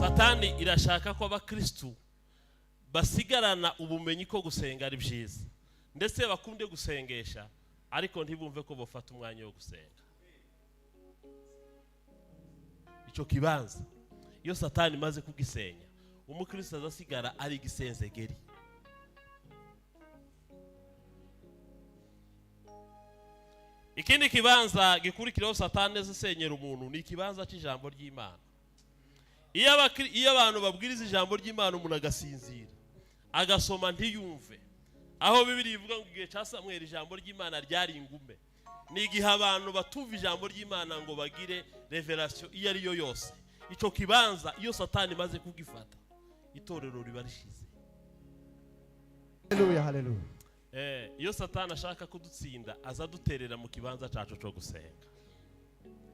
Satani irashaka ko abakristo basigarana ubumenyi ko gusenga ari byiza ndetse bakunde gusengesha ariko ntibumve ko bofata umwanya wo gusenga. Ico kibanza iyo Satani maze kugisenya umukristo azasigara ari gisenzegeri. Ikindi kibanza gikurikiraho Satani asenyera umuntu ni ikibanza cy'ijambo ry'Imana. Iyo abantu babwiriza ijambo ry'Imana umuntu agasinzira agasoma ntiyumve, aho Bibiliya ivuga ngo igihe cya Samweli ijambo ry'Imana ryari ingume, ni igihe abantu batumva ijambo ry'Imana ngo bagire revelation iyo ari yo yose. Ico kibanza iyo Satani maze kugifata itorero riba rishize. Haleluya, haleluya. Iyo Satani ashaka kudutsinda azaduterera mu kibanza cyacu cyo gusenga,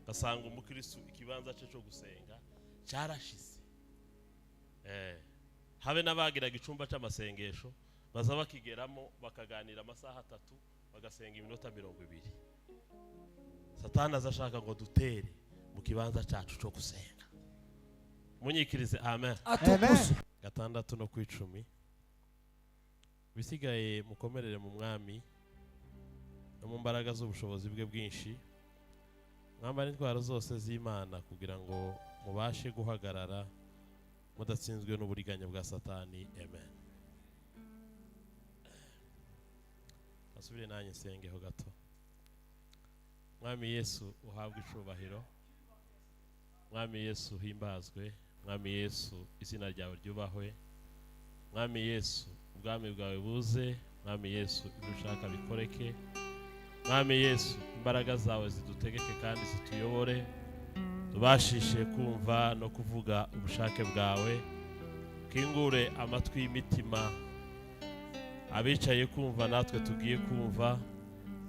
gasanga umukristo ikibanza cye cyo gusenga cyarashize. Habe nabagiraga icumba cy'amasengesho baza bakigeramo bakaganira amasaha 3 bagasenga iminota 20. Satani azashaka ngo dutere mu kibanza cyacu cyo gusenga. Munyikirize amen. Amen. 6 no ku 10 bisigaye mukomerere mu mwami no mu mbaraga z'ubushobozi bwe bwinshi, mwambara intwaro zose z'Imana kugira ngo mubashe guhagarara mudatsinzwe n'uburiganya bwa Satani. Amen. Asubire nanjye nsengeho gato. Mwami Yesu uhabwe icubahiro, Mwami Yesu himbazwe, Mwami Yesu izina ryawe ryubahwe, Mwami Yesu ubwami bwawe buze, Mwami Yesu ibyo ushaka bikoreke, Mwami Yesu imbaraga zawe zidutegeke kandi zituyobore, tubashishe kumva no kuvuga ubushake bwawe, kingure amatwi y'imitima abicaye kumva natwe tugiye kumva,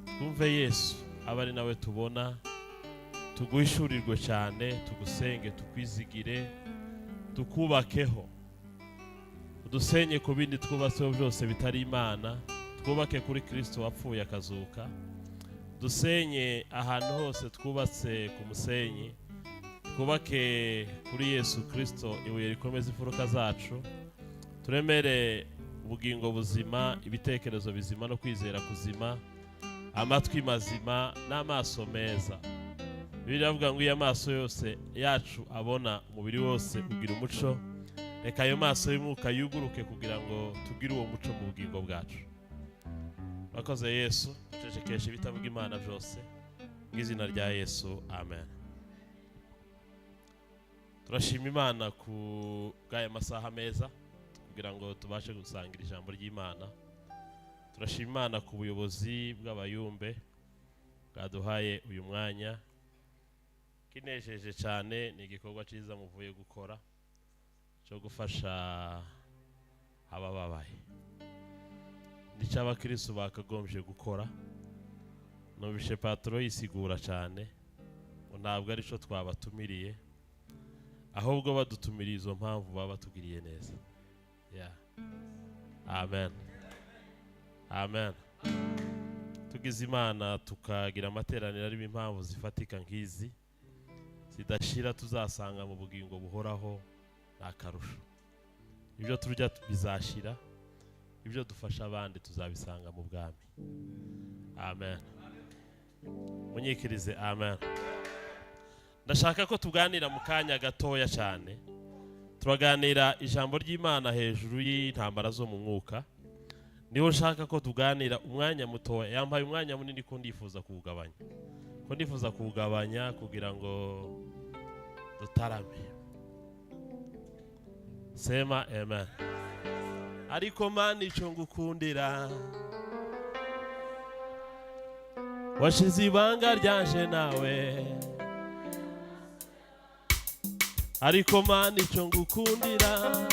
twumve Yesu abari nawe tubona, tuguhishurirwe cyane, tugusenge, tukwizigire, tukubakeho, udusenye ku bindi twubatseho byose bitari Imana, twubake kuri Kristo wapfuye akazuka, dusenye ahantu hose twubatse ku musenyi, twubake kuri Yesu Kristo ibuye rikomeza imfuruka zacu, turemere ubugingo buzima, ibitekerezo bizima no kwizera kuzima, amatwi mazima n'amaso meza. Bibiliya ivuga ngo iyo amaso yose yacu abona umubiri wose ugira umuco, reka ayo maso y'umwuka yuguruke kugira ngo tugire uwo muco mu bugingo bwacu. Bakoze Yesu, tucecekeshe ibitavuga Imana byose mu izina rya Yesu, amen. Turashima Imana ku bw'aya masaha meza kugira ngo tubashe gusangira ijambo ry'Imana. Turashima Imana ku buyobozi bw'abayumbe bwaduhaye uyu mwanya, kinejeje cyane, ni igikorwa cyiza muvuye gukora cyo gufasha abababaye. Nicyo abakristo bakagombye gukora. Nubishe Patro yisigura cyane ngo ntabwo ari cyo twabatumiriye, ahubwo badutumiriye izo mpamvu baba batugiriye neza. Amen. Amen. Tugize Imana tukagira amateraniro ari impamvu zifatika nk'izi zidashira, tuzasanga mu bugingo buhoraho nakarusho. Ibyo turya bizashira, ibyo dufasha abandi tuzabisanga mu bwami. Amen. Munyikirize amen. Ndashaka ko tuganira mu kanya gatoya cyane, turaganira ijambo ry'Imana hejuru y'intambara zo mu mwuka. Niho nshaka ko tuganira umwanya mutoya, yambaye umwanya munini ko ndifuza kuwugabanya kugira ngo dutarame. Sema amen. Ariko Mana icyo ngukundira, washize ibanga ryanje nawe. Ariko Mana icyo ngukundira,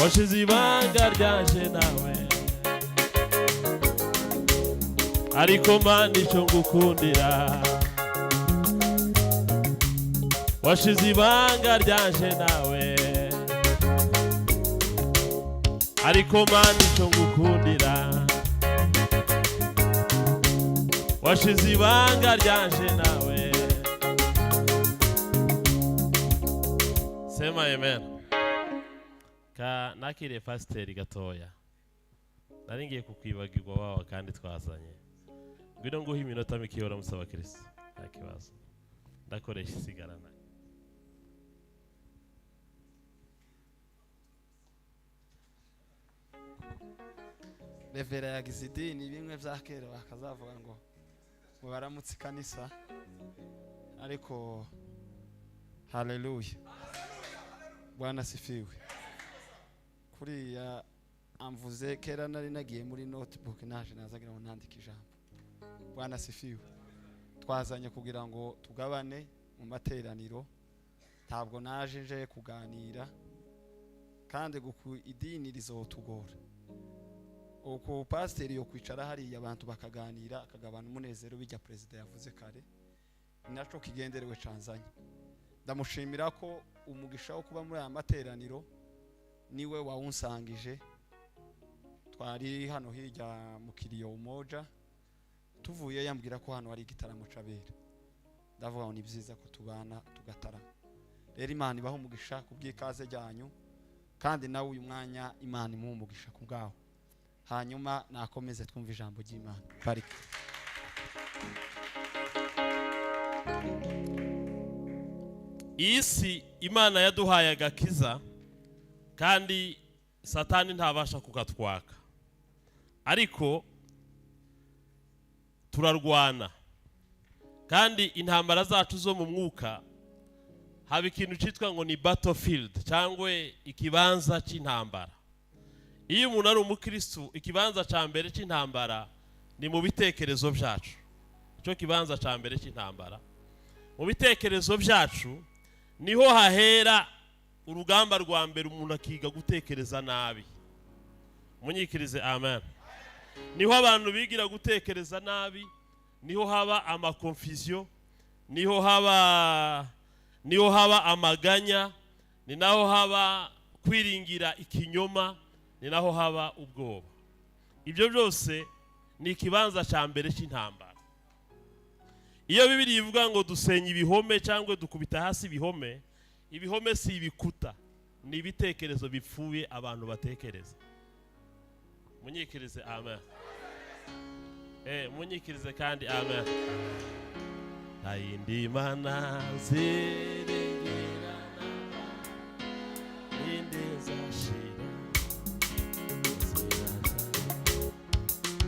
washize ibanga ryanje nawe. Ariko Mana icyo ngukundira, washize ibanga ryanje nawe. Ariko Mana icyo ngukundira, washize ibanga ryanje nawe. Sema amen. Ka nakire pasiteri gatoya. Nari ngiye kukwibagirwa wawe kandi twazanye. Ngwino nguhe iminota mike uramusaba Kristo. Nta kibazo. Ndakoresha isigarana. Revera ya Gizidini bimwe vya kera bakazavuga ngo baramutse kanisa, ariko haleluya, Bwana sifiwe. Kuriya amvuze kera nari nagiye muri notebook naje nazagira ngo nandike ijambo. Bwana sifiwe. Twazanye kugira ngo tugabane mu materaniro, ntabwo naje nje kuganira kandi guku idini rizotugora. Uko pasiteri yo kwicara hari abantu bakaganira akagabana umunezero bijya president yavuze kare, naco kigenderewe canzanye. Ndamushimira ko umugisha wo kuba muri aya materaniro niwe wawunsangije. Twari hano hirya mu kiriyo umoja, tuvuye yambwira ko hano hari igitaramo cabera. Ndavuga ngo ni byiza ko tubana tugatarama. Rero Imana ibaho umugisha kubw'ikaze ryanyu, kandi nawe uyu mwanya Imana imuha umugisha kubwaho. Hanyuma nakomeze twumva ijambo ry'Imana. Bariki. Isi Imana yaduhaye agakiza kandi Satani ntabasha kukatwaka. Ariko turarwana. Kandi intambara zacu zo mu mwuka haba ikintu cyitwa ngo ni battlefield cyangwa ikibanza cy'intambara. Iyo umuntu ari umukristo, ikibanza cya mbere cy'intambara ni mu bitekerezo byacu. Icyo kibanza cya mbere cy'intambara mu bitekerezo byacu niho hahera urugamba rwa mbere, umuntu akiga gutekereza nabi. Munyikirize amen. Niho abantu bigira gutekereza nabi, niho haba amakonfusion, niho haba amaganya, ni naho haba kwiringira ikinyoma, ni naho haba ubwoba. Ibyo byose ni ikibanza cya mbere cy'intambara. Iyo Bibiliya ivuga ngo dusenye ibihome cyangwa dukubita hasi ibihome, ibihome si ibikuta, ni ibitekerezo bipfuye abantu batekereza. Munyikirize amen. Munyikirize kandi amen. Nayindi Mana zirengirana indeza shira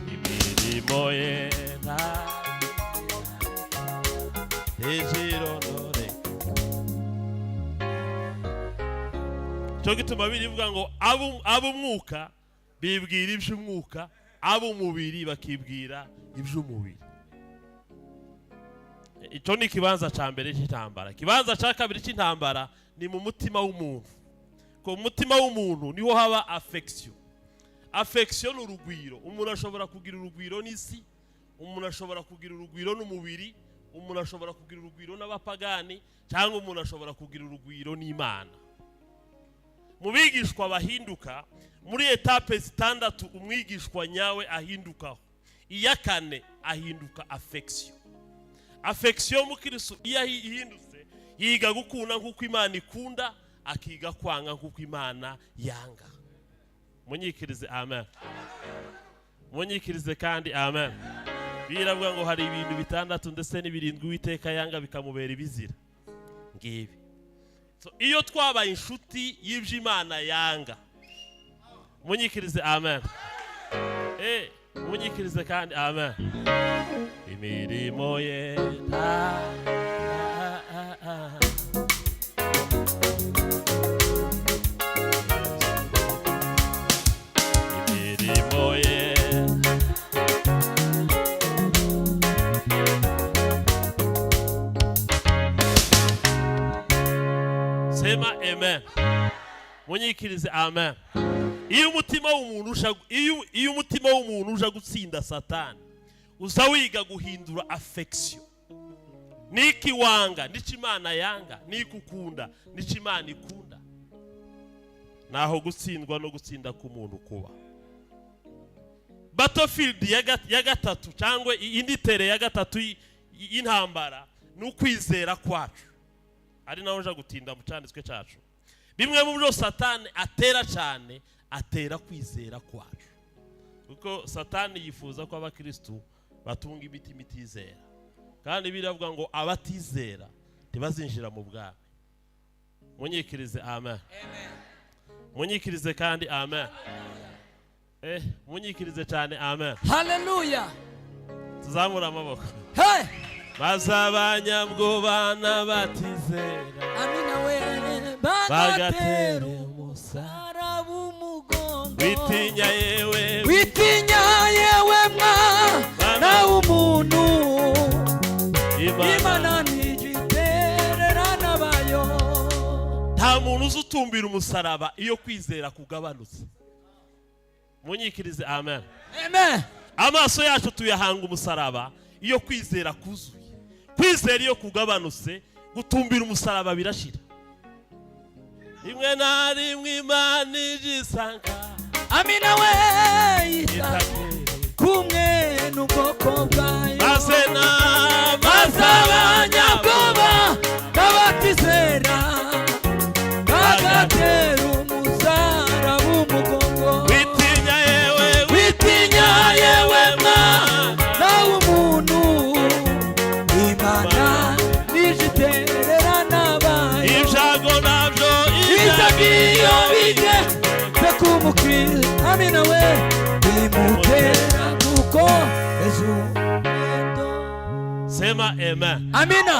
imirimo ye nta ejironore. Cyo gituma birivuga ngo ab'umwuka bibwira iby'umwuka, ab'umubiri bakibwira iby'umubiri. Icyo ni ikibanza cya mbere cy'intambara. Ikibanza cya kabiri cy'intambara ni mu mutima w'umuntu. Ku mutima w'umuntu niho haba affection. Affection ni urugwiro. Umuntu ashobora kugira urugwiro n'isi, umuntu ashobora kugira urugwiro n'umubiri, umuntu ashobora kugira urugwiro n'abapagani, cyangwa umuntu ashobora kugira urugwiro n'Imana. Mu bigishwa bahinduka muri etape zitandatu, umwigishwa nyawe ahindukaho. Iya kane ahinduka affection. Affection mu Kristo iyo ihindutse yiga gukunda nk'uko Imana ikunda, akiga kwanga nk'uko Imana yanga. Munyikirize amen. Munyikirize kandi amen. Biravuga ngo hari ibintu bitandatu ndetse n'ibirindwi Uwiteka yanga bikamubera ibizira. Ngibi. So iyo twabaye inshuti y'ibyo Imana yanga. Munyikirize amen. Munyikirize kandi amen. Imirimo ye imirimo ye sema amen. Munyikirize amen. Iyo umutima w'umuntu uja gutsinda Satani, uza wiga guhindura affection. Niki wanga, niki Imana yanga, niki ukunda, niki Imana ikunda. Naho gutsindwa no gutsinda k'umuntu kuba. Battlefield ya gatatu cyangwa indi tere ya gatatu y'intambara ni ukwizera kwacu. Ari naho nja gutinda mu cyanditswe cyacu. bimwe mu byo satani atera cyane atera kwizera kwacu, kuko satani yifuza ko abakristo batunga imitima itizera, kandi biravuga ngo abatizera ntibazinjira mu bwami. Munyikirize amen. Munyikirize kandi amen. Munyikirize cyane amen. Hallelujah. Tuzamura amaboko. Hey. Bazabanyabwoba n'abatizera. Amina we. Bagatera umusaraba umugongo. Witinya yewe. Witinya yewe mwana w'umuntu. Imana ntigitererana bayo. Nta muntu uzutumbira umusaraba iyo kwizera kugabanutse. Munyikirize amen. Amen. Amaso yacu tuyahanga umusaraba iyo kwizera kuzuye. Kwizera iyo kugabanutse gutumbira umusaraba birashira. Rimwe na rimwe Imana ijisanga. Amina we. Kumwe n'ubwoko bwayo. Maze abanyabwoba n'abatizera bagatera umusaraba umugongo. Witinya yewe mwana w'umuntu. Imana ntigitererana bayo. ibyago nabyo Iyo bigeze ku mukristo. Amina we. Bimutera gukomeza urugendo. Sema amen. Amina.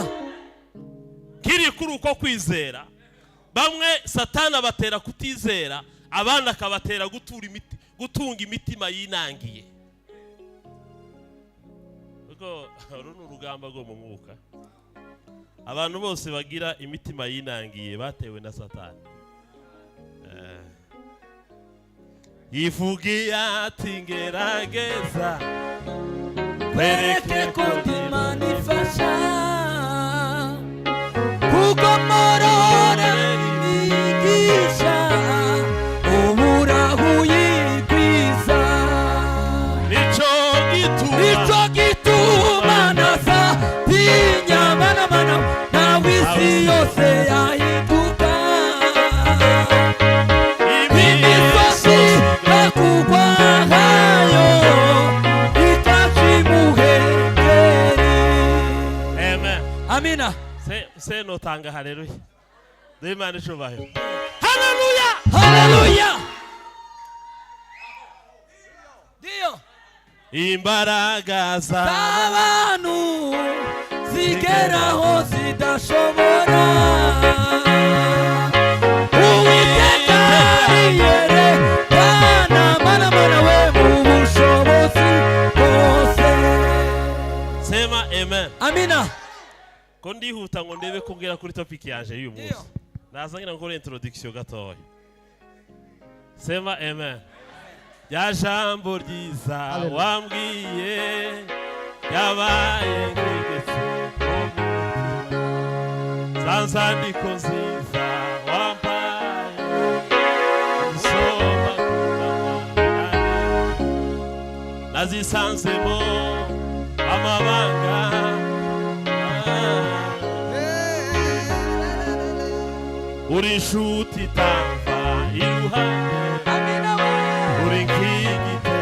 Kiri kuri uko kwizera, bamwe satani abatera kutizera, abandi akabatera gutunga imitima yinangiye. Kuko uru ni urugamba rwo mu mwuka. Abantu bose bagira imitima yinangiye batewe na satani. Yivugiye ati ngerageza Bereke ko Imana ifasha kugomorora imigisha ubura uyigwiza. Nico gituma ntazatinya mana nawe isi yose yahinduka. Imisozi nakugwahayo itacimuhengeri. Amen. Amina. Se no tanga haleluya. Imana icyubahiro. Hallelujah. Hallelujah. Dio. Imbaraga z'abantu zigeraho zidashobora. Uwiteka yerekana mana we mu bushobozi bwose. Sema amen. Amina. Ko ndihuta ngo ndebe kumbwira kuri topic yaje y'uyu munsi. Nazangira ngo introduction gatoya. Sema amen. Ya jambo ryiza wambwiye yabaye nk'igiti zanzandiko nziza wampaye usoma nazisanzemo amabanga uri inshuti itamva iruhande. Amina we. Uri nk'igiti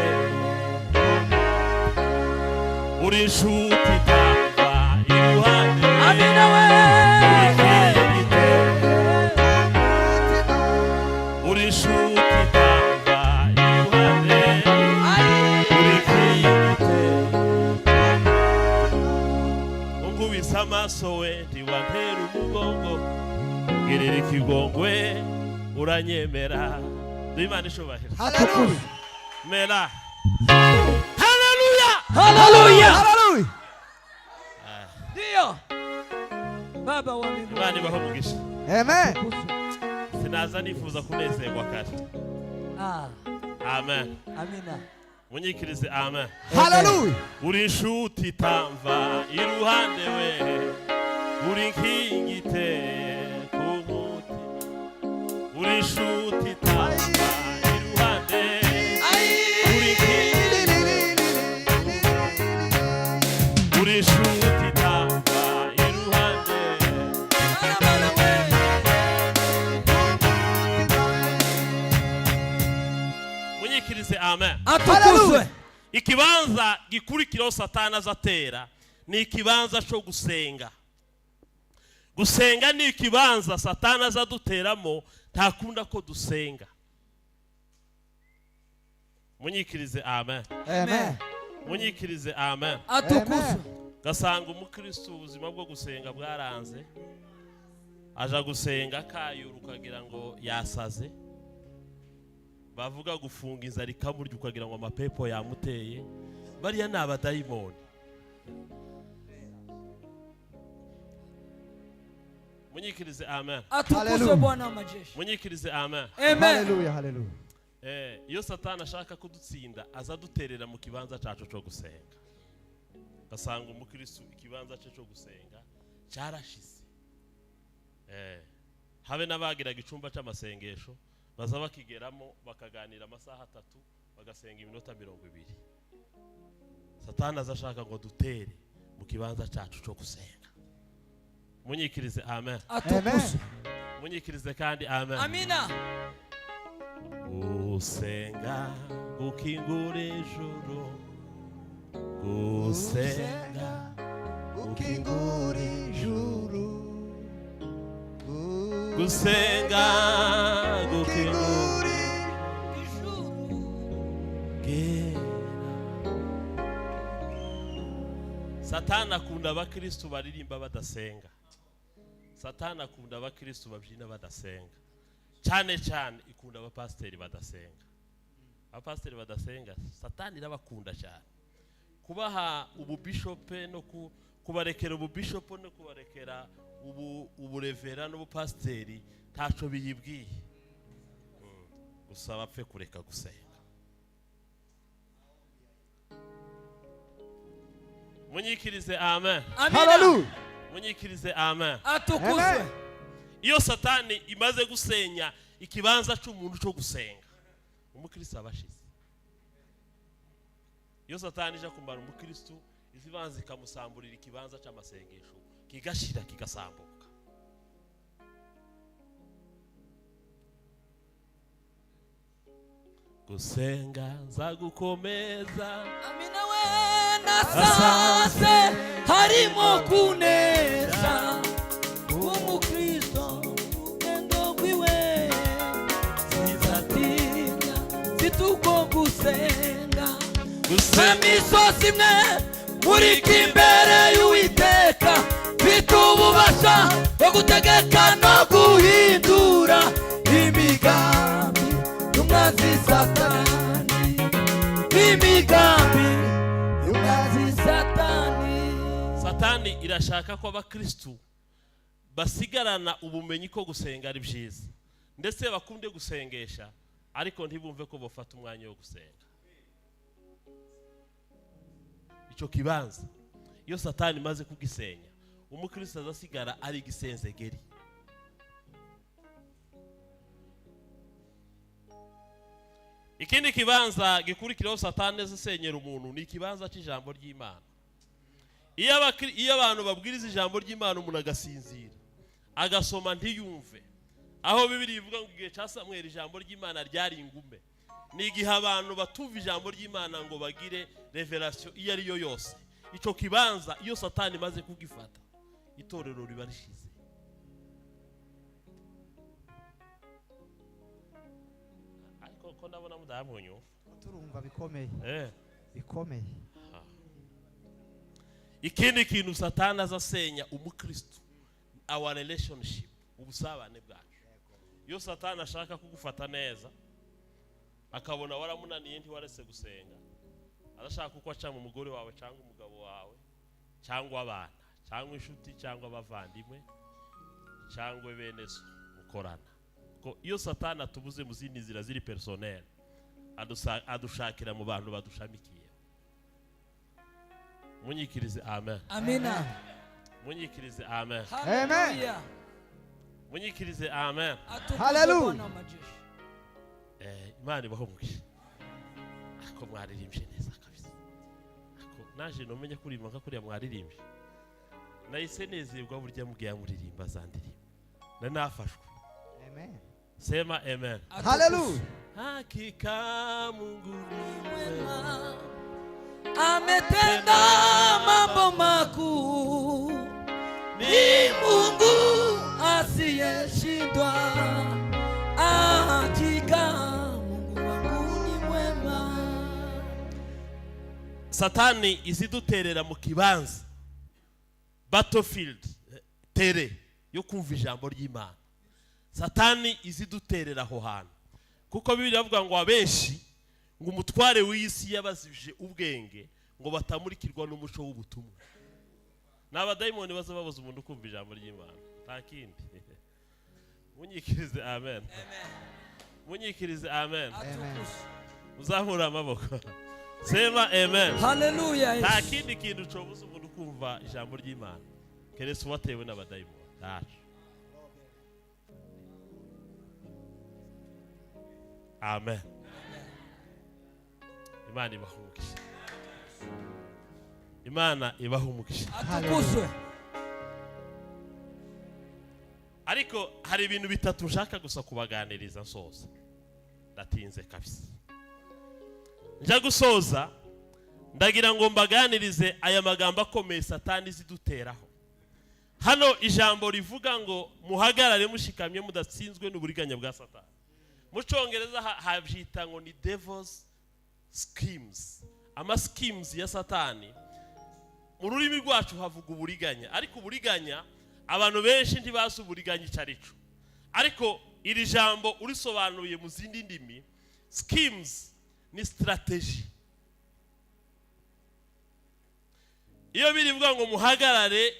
uri inshuti itamva iruhande. Amina we. Uri nk'igiti uri inshuti itamva iruhande. Uri nk'igiti ungubise amaso we ntiwantera umugongo. Girira ikigongwe uranyemera. Imana ishubahira. Hallelujah. Mera. Hallelujah. Hallelujah. Hallelujah. Dio. Baba wa mbinguni. Imana ibaho umugisha. Amen. Sinaza nifuza kunezerwa kare. Amen. Amina. Munyikirize amen. Hallelujah. Uri inshuti itamva iruhande we. Uri nk'igiti ku mutima. Uri inshuti itamva iruhande. Uri nk'igiti. Uri inshuti itamva iruhande. munyikirize amen. Atukuzwe. Ikibanza gikurikiraho Satani azatera ni ikibanza cyo gusenga. Gusenga ni ikibanza Satani azaduteramo, ntakunda ko dusenga. Munyikirize amen. Amen. Munyikirize amen. Atukuzwe. Gasanga umukristo ubuzima bwo gusenga bwaranze, aja gusenga kayura ukagira ngo yasaze, bavuga gufunga inzara ikamurya ukagira ngo amapepo yamuteye, bariya ni abadayimoni. Munyikirize amen. Atukuzwe Bwana majeshi. Munyikirize amen. Amen. Hallelujah, hallelujah. Iyo Satani ashaka kudutsinda azaduterera mu kibanza cyacu cyo gusenga. Gasanga umukristo ikibanza cye cyo gusenga cyarashize. Habe n'abagiraga icumba cy'amasengesho baza bakigeramo bakaganira amasaha 3 bagasenga iminota 20. Satani azashaka ngo dutere mu kibanza cyacu cyo gusenga. Munyikirize amen. Atukuzwe. Munyikirize kandi amen. Amina. Gusenga gukingura ijuru, gusenga Ukingura ijuru, gusenga gukingura Ijuru. Satani akunda abakristo baririmba badasenga. Satani akunda abakristo babyina badasenga. Cyane cyane ikunda abapasteri badasenga. Abapasteri badasenga Satani irabakunda cyane. Kubaha ububishope no kubarekera ububishopo no kubarekera uburevera n'ubupasteri ntaco biyibwiye. Gusa bapfe kureka gusenga. Munyikirize amen. Hallelujah. Munyikirize amen. Atukuzwe. Iyo Satani imaze gusenya ikibanza cy'umuntu cyo gusenga, umukristo abashize. Iyo Satani ije kumara umukristo, izibanza ikamusamburira ikibanza cy'amasengesho kigashira kigasambuka. Gusenga zagukomeza. Amina we nasase harimo kuneza umukristo ugendo gwiwe zizatinya zituko gusenga imisozi imwe muri kimbere y'Uwiteka mfite ububasha bwo gutegeka no guhindura imigambi y'umwanzi Satani, imigambi y'umwanzi Satani. Satani irashaka ko abakristo basigarana ubumenyi ko gusenga ari byiza, ndetse bakunde gusengesha ariko ntibumve ko bafata umwanya wo gusenga. Icyo kibanza iyo Satani maze kugisenya, umukristo azasigara ari gisenzegeri. Ikindi kibanza gikurikiraho Satani azasenyera umuntu ni ikibanza cy'ijambo ry'Imana. Iyo abantu babwiriza ijambo ry'Imana umuntu agasinzira agasoma ntiyumve, aho Bibiliya ivuga ngo igihe cya Samweli ijambo ry'Imana ryari ingume, ni igihe abantu batumva ijambo ry'Imana ngo bagire revelation iyo ari yo yose. Icyo kibanza iyo Satani maze kugifata, itorero riba rishize. Ariko ko ndabona mudamunyu turumva bikomeye. Bikomeye. Ikindi kintu Satani azasenya umukristo, our relationship, ubusabane bwacu. Iyo Satani ashaka kugufata neza akabona waramunaniye ntiwarese gusenga, arashaka uko aca mu mugore wawe cyangwa umugabo wawe cyangwa abana cyangwa inshuti cyangwa abavandimwe cyangwa bene so mukorana. Ko iyo Satani atubuze mu zindi nzira ziri personnel, adushakira mu bantu badushamikiye. Munyikirize amen. Amina. Munyikirize amen. Amen. Munyikirize amen. Hallelujah. Imana ibahumugishe. Ako mwaririmbye neza kabisa. Ako naje nomenye kuririmba nka kuriya mwaririmbye. Nahise nezerwa burya mugiye muririmba zandirimba. Nanafashwe. Amen. Sema amen. Hallelujah. hakika Mungu ni mwema, ametenda mambo makuu, ni Mungu asiyeshindwa, hakika Mungu wangu ni mwema. Satani iziduterera mu kibanza battlefield tere yo kumva ijambo ry'Imana. Satani iziduterera aho hantu, kuko Bibiliya avuga ngo abenshi ngo umutware w'isi yabazije ubwenge ngo batamurikirwa n'umuco w'ubutumwa. N'abadayimoni baza babuza umuntu kumva ijambo ry'Imana, nta kindi. Munyikirize amen. Munyikirize amen. Uzamura amaboko. Sema amen. Hallelujah. Nta kindi kintu cobuza umuntu kumva ijambo ry'Imana keretse watewe n'abadayimoni. Amen. Imana ibahumukishe. Imana ibahumukishe. Atukuzwe. Ariko hari ibintu bitatu nshaka gusa kubaganiriza nsoza. Ndatinze kabisa. Nja gusoza ndagira ngo mbaganirize aya magambo akomeye Satani ziduteraho. Hano ijambo rivuga ngo muhagarare mushikamye mudatsinzwe n'uburiganya bwa Satani. Mu Cyongereza habyita ngo ni devil's schemes. Ama schemes ya Satani mu rurimi rwacu havuga uburiganya, ariko uburiganya abantu benshi ntibazi uburiganya icarico. Ariko iri jambo urisobanuye mu zindi ndimi, schemes ni strategy. Iyo birivuga ngo muhagarare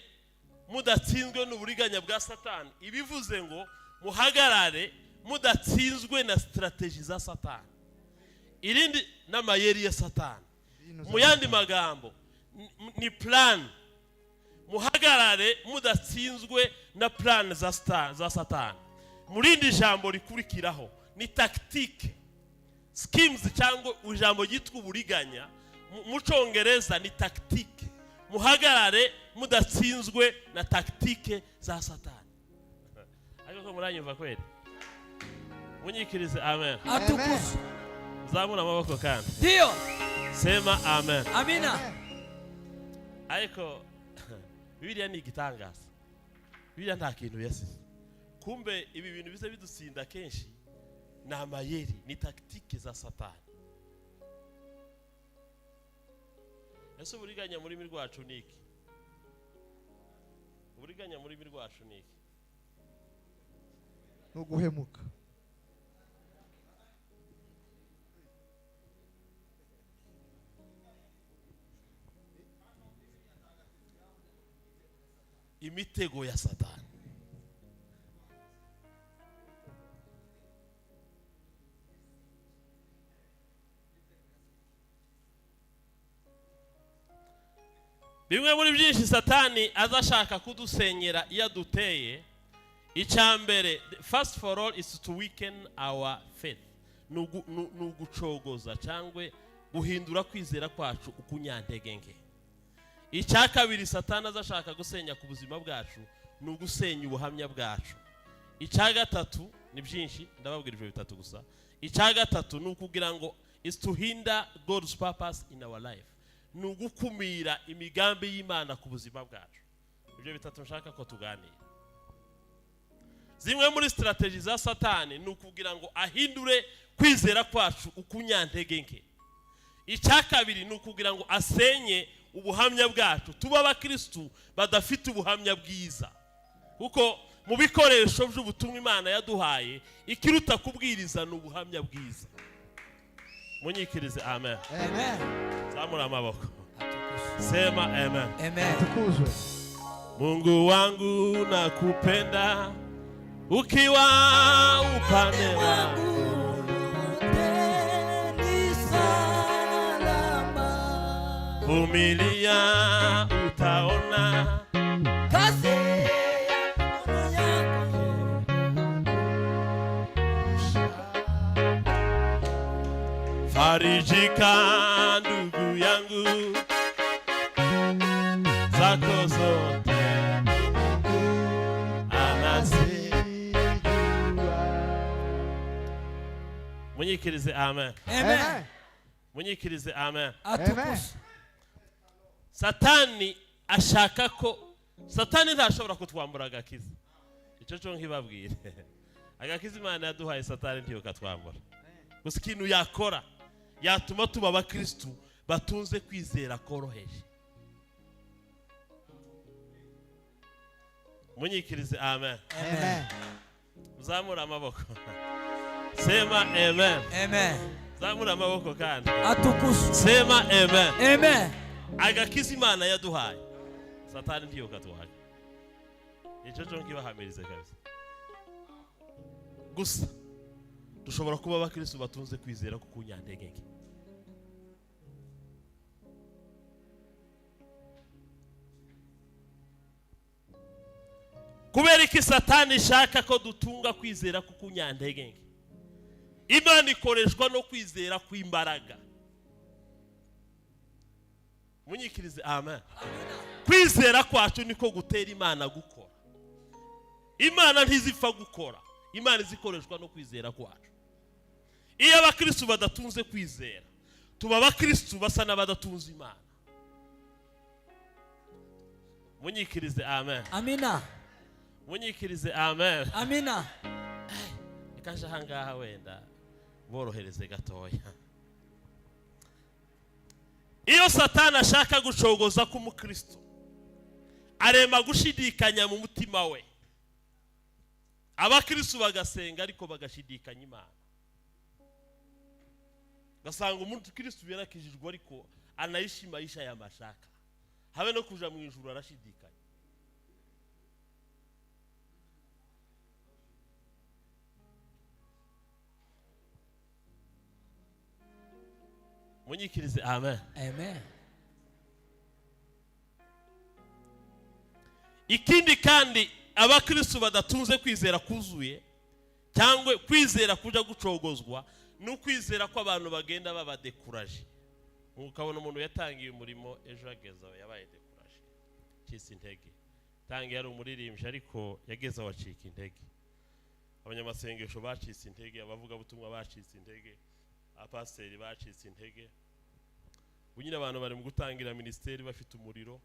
mudatsinzwe n'uburiganya bwa Satani, ibivuze ngo muhagarare mudatsinzwe na strategy za Satani, irindi n'amayeri ya Satani. Mu yandi magambo ni plan. Muhagarare mudatsinzwe na plan za Satani. Murindi jambo rikurikiraho ni tactique. Schemes cyangwa ujambo yitwa uburiganya mu Cyongereza ni tactique. Muhagarare mudatsinzwe na tactique za Satani. Ariko muranyumva kweli? Munyikirize amen. Atukuzwe. Zamura amaboko kandi. Ndio. Sema amen. Amina. Ariko Bibiliya ni igitangaza. Bibiliya nta kintu yasize. Kumbe ibi bintu bize bidusinda kenshi na amayeri, ni tactique za Satani. Ese uburiganya muri rurimi rwacu niki? Uburiganya muri rurimi rwacu niki? No guhemuka. Imitego ya Satani. Bimwe muri byinshi Satani azashaka kudusenyera iyo duteye. Icyambere, first for all, is to weaken our faith. Nugucogoza cyangwa guhindura kwizera kwacu ukunyantege. Icyakabiri Satani azashaka gusenya ku buzima bwacu nugusenya ubuhamya bwacu. Icyagatatu ni byinshi, ndababwira ibyo bitatu gusa. Icyagatatu nukugira ngo is to hinder God's purpose in our life. Nugukumira imigambi y'Imana ku buzima bwacu. Ibyo bitatu nshaka ko tuganira. Zimwe muri strategy za Satani nukugira ngo ahindure kwizera kwacu ukunyantege. Icyakabiri nukugira ngo asenye ubuhamya bwacu, tuba abakristo badafite ubuhamya bwiza. Kuko mu bikoresho by'ubutumwa Imana yaduhaye, ikiruta kubwiriza n'ubuhamya bwiza. Munyikirize amen. Amen. Zamura amaboko. Sema amen. Amen. Tukuzwe. Mungu wangu nakupenda ukiwa upande wangu. Vumilia utaona Kazi ya mikono yako. farijika ndugu yangu, zako zote anazijua. munyikirize amen. Amen. Munyikirize amen. Atukuza. Satani ashaka ko Satani ntashobora kutwambura agakiza. Icyo cyo nkibabwire. Agakiza Imana yaduhaye Satani ntiyo katwambura. Gusa ikintu yakora yatuma tuba abakristo batunze kwizera koroheje. Munyikirize amen. Amen. Zamura amaboko. Sema amen. Amen. Zamura amaboko kandi. Atukuza. Sema amen. Amen. Agakiza Imana yaduhaye Satani ntiyo katwahaye. Icyo cyo nkibahamirize kabisa. Gusa dushobora kuba abakristo batunze kwizera ku kunyandegenge. Kubera iki Satani shaka ko dutunga kwizera ku kunyandegenge. Imana ikoreshwa no kwizera kw'imbaraga. Munyikirize amen. Kwizera kwacu niko gutera Imana gukora. Imana ntizipfa gukora. Imana izikoreshwa no kwizera kwacu. Iyo abakristo badatunze kwizera, tuba abakristo basa n'abadatunze Imana. Munyikirize amen. Amina. Munyikirize amen. Amina. Ikaje hangaha wenda borohereze gatoya. Iyo Satani ashaka gucogoza ku mukristo, arema gushidikanya mu mutima we. Abakristo bagasenga ariko bagashidikanya Imana. Gasanga umuntu Kristo yarakijijwe ariko anayishima isha ya mashaka. Habe no kuja mu ijuru arashidikanya. Munyikirize amen. Amen. Ikindi kandi abakristo badatunze kwizera kuzuye cyangwa kwizera kuja gucogozwa no kwizera ko abantu bagenda babadekuraje. Ukabona umuntu yatangiye umurimo ejo ageza yabaye dekuraje. Cyisi intege. Tangiye ari umuririmbyi ariko yageza wacika intege. Abanyamasengesho bacitse intege, abavuga butumwa bacitse intege. Apasiteri bacitse intege. Bunyine abantu bari mu gutangira ministeri bafite umuriro.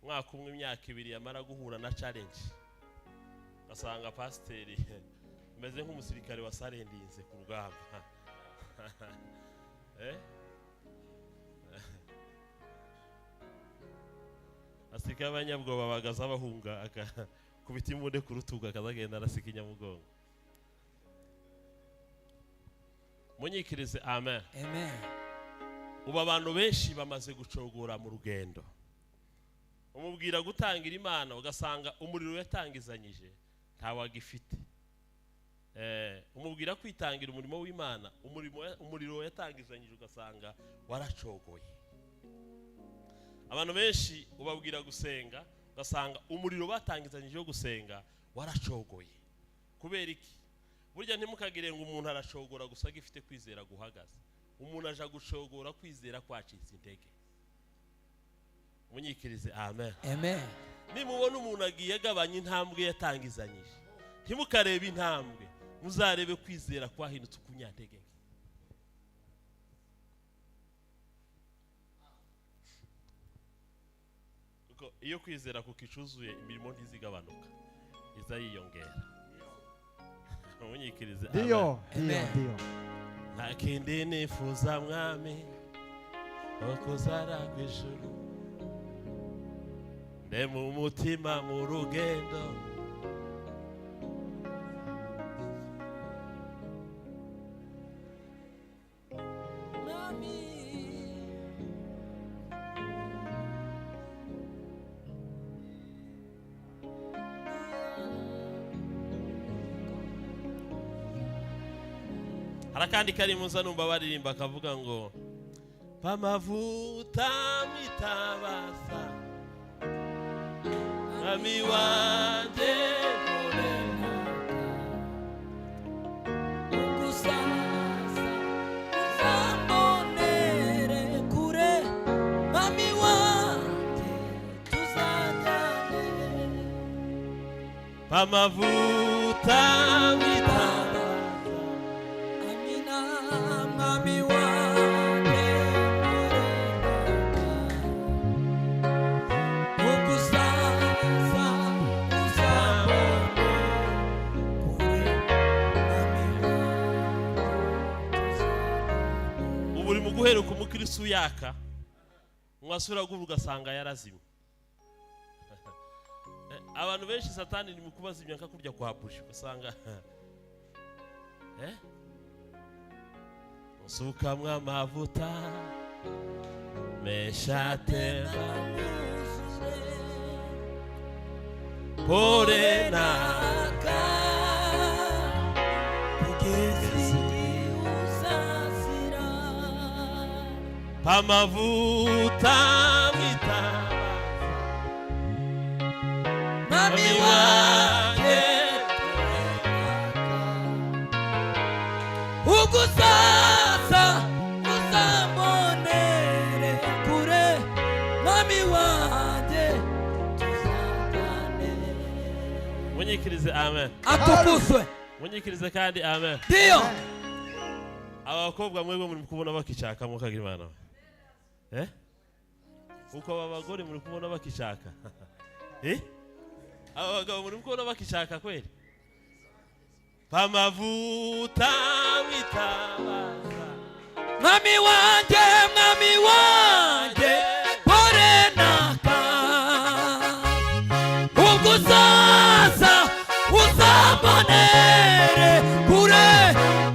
Mwaka umwe imyaka 2 yamara guhura na challenge. Asanga pasiteri meze nk'umusirikare wasarendinze ku rugamba. Asika abanyabwoba bagaza bahunga kubita imunde ku rutuga akazagenda arasika inyamugongo. Munyikirize amen. Amen. Ubu abantu benshi bamaze gucogora mu rugendo. Umubwira gutangira Imana ugasanga umuriro yatangizanyije ntawagifite. Umubwira kwitangira umurimo w'Imana umuriro yatangizanyije ugasanga waracogoye. Abantu benshi ubabwira gusenga ugasanga umuriro batangizanyije wo gusenga waracogoye. Kubera iki? Burya ntimukagire ngo umuntu aracogora gusa gifite kwizera guhagaze. Umuntu aja gucogora kwizera kwacitse intege. Munyikirize amen. Amen. Nimubona umuntu agiye agabanya intambwe yatangizanyije, ntimukarebe intambwe, muzarebe kwizera kwahindutse kunyantege. Kuko iyo kwizera kukicuzuye imirimo ntizigabanuka, iza yiyongera. Munyikirize amen. Dio. Nta kindi nifuza mwami okuzara kw'ijuru, nde mu mutima mu rugendo harakandi kari muza numva baririmba akavuga ngo pamavuta mitabaza Mwami wanje morena Ugusaza uzambonere kure Mwami wanje tuzajyane pamavuta mitabaza Amina guheruka umukristo yaka mwasura ugasanga yarazimye. Abantu benshi satani ni mukubazimya nka kurya kwa bushi usanga usukamwa amavuta meshatema pore naka kugezi uzazira pamavuta mitaba mami wanjye ugusaza uzambonere kure mami wanjye tuzagane. Munyikirize amen. Atukuzwe. Munyikirize kandi amen. Ndio. Abakobwa mwebwe muri kubona bakishaka mukagira Imana. Uko abagore muri kubona bakishaka. Abagabo muri kubona bakishaka kweli. Pamavuta mitabaza mami wanjye porenaka ugusaza uzambonere kure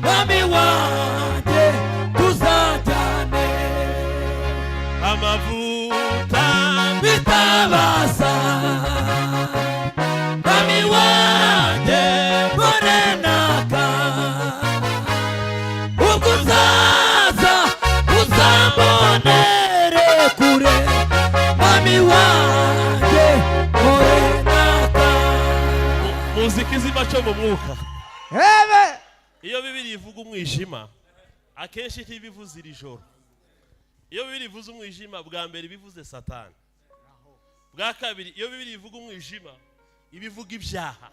mami wanjye tuzajyane amavuta mitabaza mami wanjye porenaka ugusaza uzambonere kure mami wanjye porenaka. Muziki zimacho mu mwuka. Iyo Bibiri ivuga umwijima akenshi ntibivuze iri joro. Iyo Bibiri ivuze umwijima bwa mbere bivuze Satani. Bwa kabiri iyo Bibiri ivuga umwijima ibivuga ibyaha.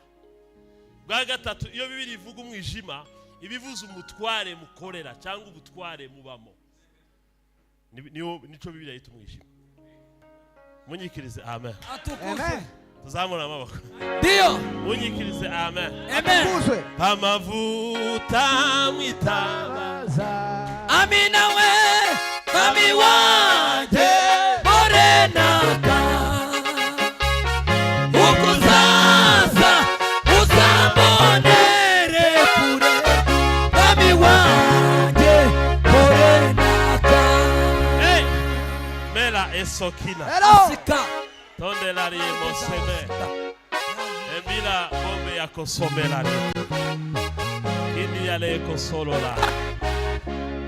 Bwa gatatu iyo Bibiri ivuga umwijima ibivuze umutware mukorera cyangwa ubutware mubamo. Nico Bibiri yita umwijima. Munyikirize amen. Atukuzwe. Tuzamura amaboko. Ndio. Munyikirize amen. Amen. Pamavuta mwitabaza amina we mami wanjye porenaka ukuzaza uzambonere kure mami wanjye porenaka. Mela esokina asika tonde la riemoseme Emila bombe ya kosomela Kini yale kosolola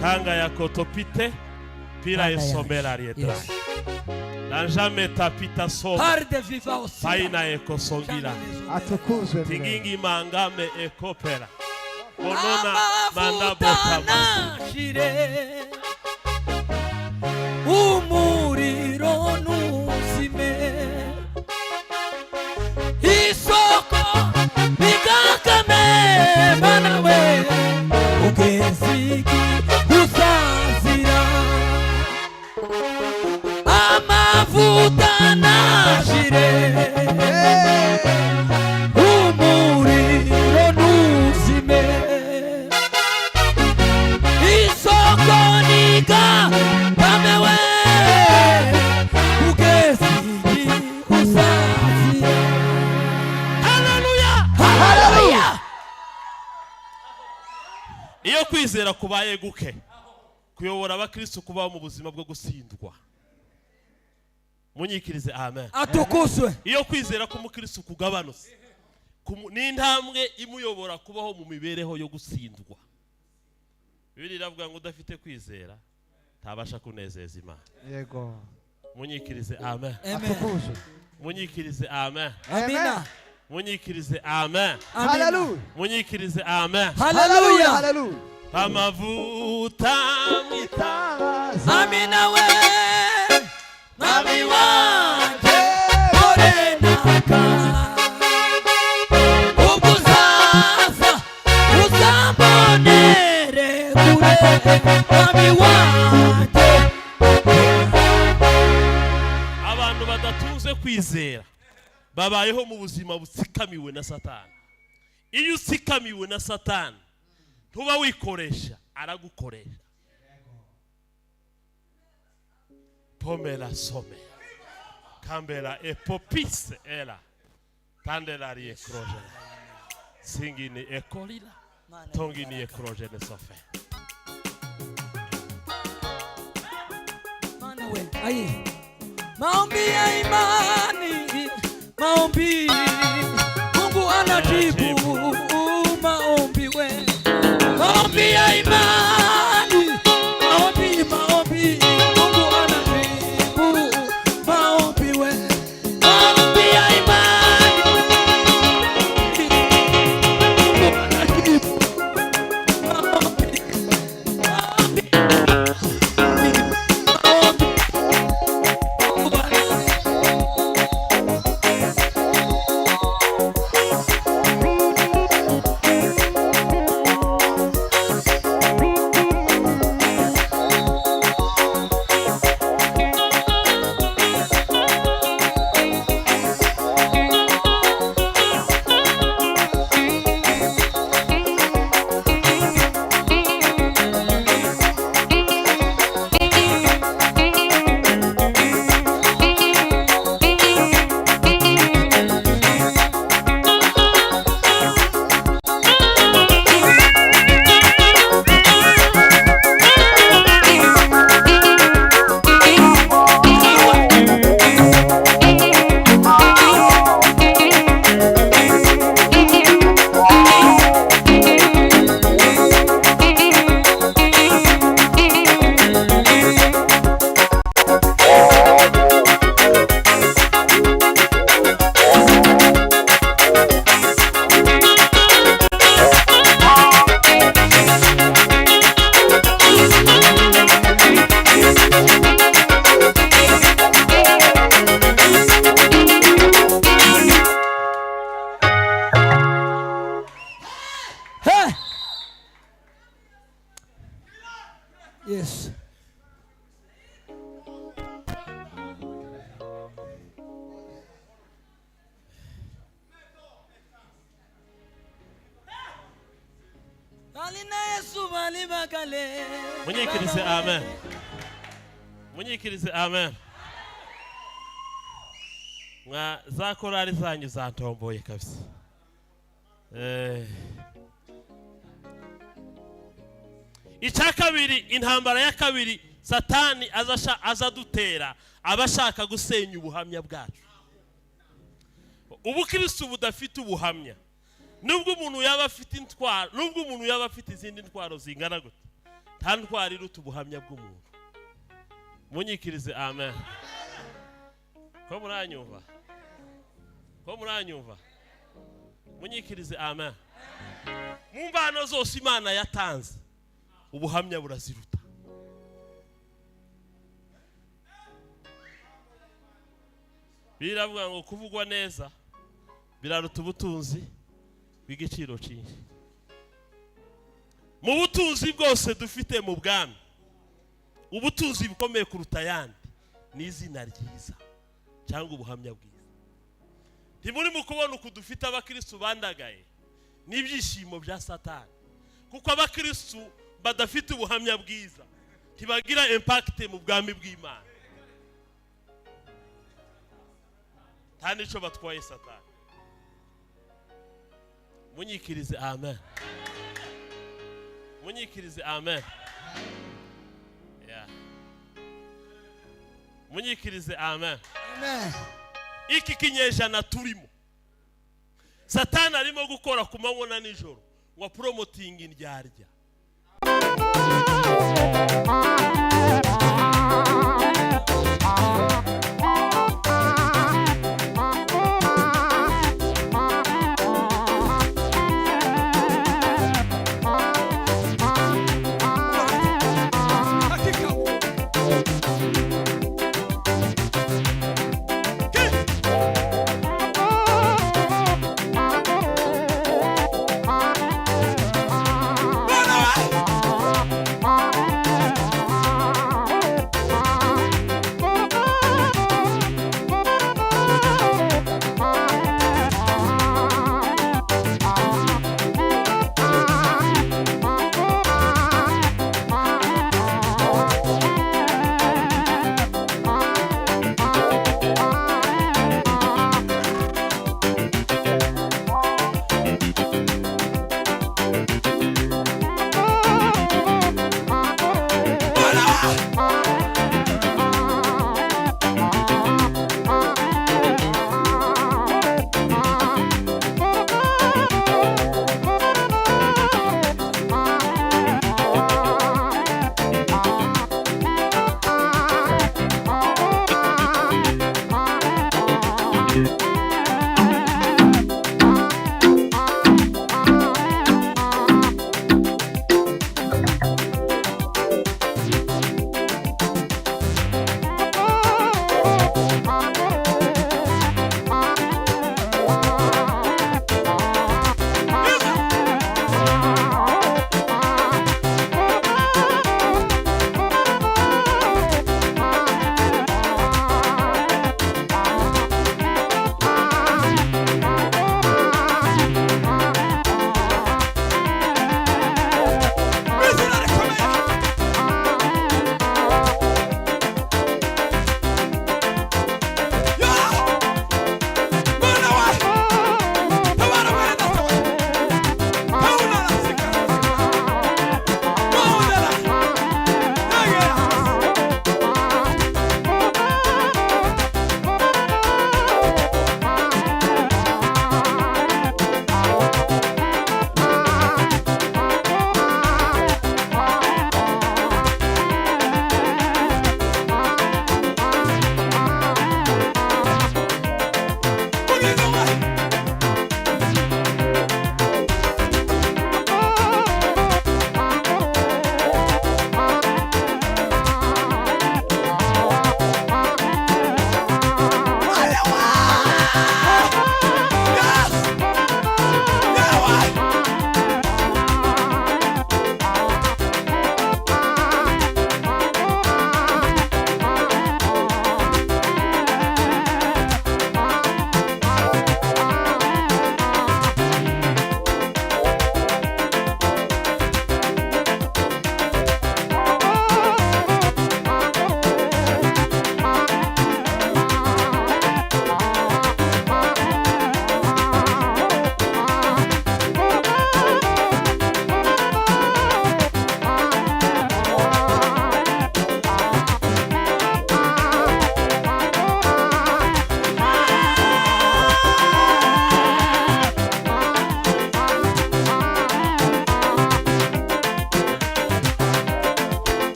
Kanga ya kotopite Pira esomela rietra Nanjame tapita soma Paina ekosongila Atukuzwe. Tingingi mangame ekopera Konona mandabota nashire umuriro nuzime isoko bigakame mana we ugezigi uzazira amavuta nashire umuriro nuzime isoko niga kame we ugezigi uzazira. Hallelujah. Iyo kwizera kubaye guke kuyobora abakristo kubaho mu buzima bwo gusindwa. Munyikirize amen. Atukuzwe. Iyo kwizera k'umukristo kugabanutse n'intambwe imuyobora kubaho mu mibereho yo gusindwa. Bibiri iravuga ngo udafite kwizera tabasha kunezeza Imana. Yego. Munyikirize amen. Atukuzwe. Munyikirize amen. Amina. Munyikirize amen. Hallelujah. Munyikirize amen. Hallelujah. Hallelujah. Pamavuta mitabaza Amina we mami wanjye porenaka ugusaza uzambonere kure mami wanjye. Abantu badatuze kwizera babayeho mu buzima butsikamiwe na Satani. Iyo utsikamiwe na Satani ntuba wikoresha aragukoresha. pomela some kambela epopis era tandela ri ekroje singini ekolila tongini ekroje ne sofe Aye. Maombi ya imani, maombi Mungu anajibu maombi we. Maombi ya imani, maombi Mungu anajibu maombi we. Maombi ya imani, Mungu anajibu maombi. Yes. Munyikirize amen. Munyikirize amen. Mwa za korali zanyu zantomboye kabisa. Icya kabiri, intambara ya kabiri, Satani azadutera abashaka gusenya ubuhamya bwacu. Ubukristo budafite ubuhamya, nubwo umuntu yaba afite intwaro, nubwo umuntu yaba afite izindi ntwaro zingana gute, nta ntwaro iruta ubuhamya bw'umuntu. Munyikirize amen. Ko muranyumva? Ko muranyumva? Munyikirize amen. Mu mbano zose Imana yatanze, ubuhamya buraziruta. Biravuga ngo kuvugwa neza biraruta ubutunzi bw'igiciro cyinshi. Mu butunzi bwose dufite mu bwami, ubutunzi bukomeye kuruta yandi ni izina ryiza cyangwa ubuhamya bwiza. Ntimuri mu kubona uko dufite abakristo bandagaye n'ibyishimo bya Satani, kuko abakristo badafite ubuhamya bwiza ntibagira impact mu bwami bw'Imana. Nta nico batwaye Satani. Munyikirize amen. Munyikirize amen. Yeah. Munyikirize amen. Amen. Iki kinyejana turimo, Satani arimo gukora ku manywa na nijoro ngo promoting indyarya.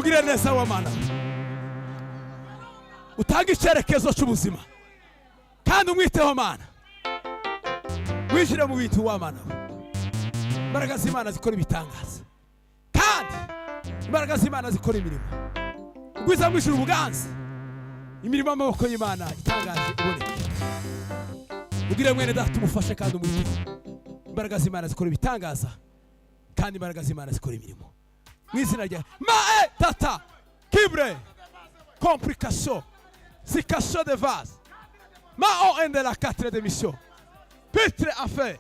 umugire neza w'Imana, utanga icyerekezo cy'ubuzima kandi umwiteho Mana, wishyire mu bintu w'Imana. Imbaraga z'Imana zikora ibitangaza kandi imbaraga z'Imana zikora imirimo. Ugwiza mwishyura ubuganza imirimo y'amaboko y'Imana itangaje iboneka. Ugire mwene data umufashe kandi umwiteho. Imbaraga z'Imana zikora ibitangaza kandi imbaraga z'Imana zikora imirimo. Mu izina rya Mae Tata Kibre complication Zikasho de vase Mao ende la 4 de mission Pitre affaire